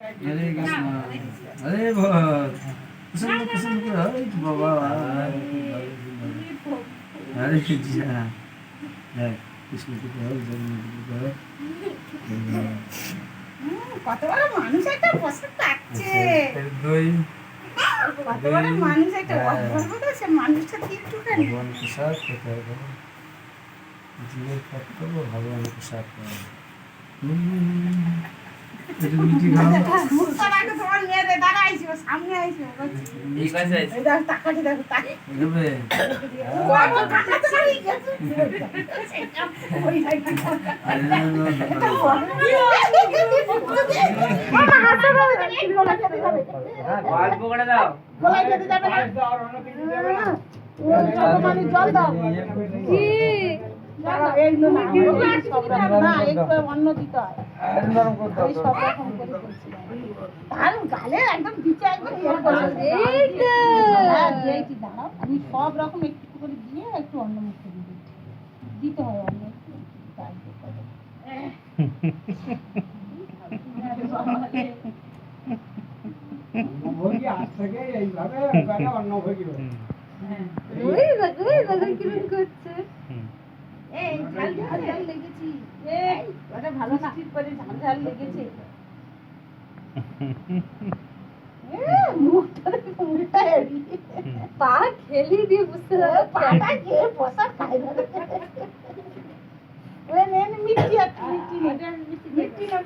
हरे कृष्ण हरे भगत पसंद पसंद कर हरे बाबा हरे कृष्ण हरे कृष्ण की हरे जगन्नाथ की हरे কত বড় মানুষ একটা বসে কাটছে দই কত বড় মানুষ একটা বসে তো সে মানুষটা কি একটুখানি भगवान के साथ होता है जीवन प्राप्त करो भगवान के साथ এটা মিষ্টি খাও মুখটা রাখো তোমার মেয়ে দাঁড়াইছে সামনে আইছে এই কাছে আছে এই দেখো তাকাতে দেখো তাকে নেবে কত কাটাতে পারি গেছে ওই লাইটা মামা হাতে দাও গলা খেতে যাবে গল্প করে দাও গলা খেতে যাবে না মানে জল দাও কি এই না সব রকম না একটু অন্য দিতে হয় এই সব রকম করে বলছি আর গালে একদম দিতে একদম এই তো হ্যাঁ দিয়েছি দাঁড়াও আমি সব রকম একটু করে দিয়ে একটু অন্য মুখে দিতে হয় অন্য তাই ভোগী আজ থেকে এইভাবে অন্য ভোগী ওই দেখো কিরকম করছে এই ঝাল ঝাল লেগেছি এই ওটা ভালো না ঠিক করে ঝাল ঝাল লেগেছে মুখটা দেখো মুখটা পা খেলি দিয়ে বুঝতে পারো পাটা খেয়ে বসা খাই না ওই নেন মিষ্টি আছে মিষ্টি না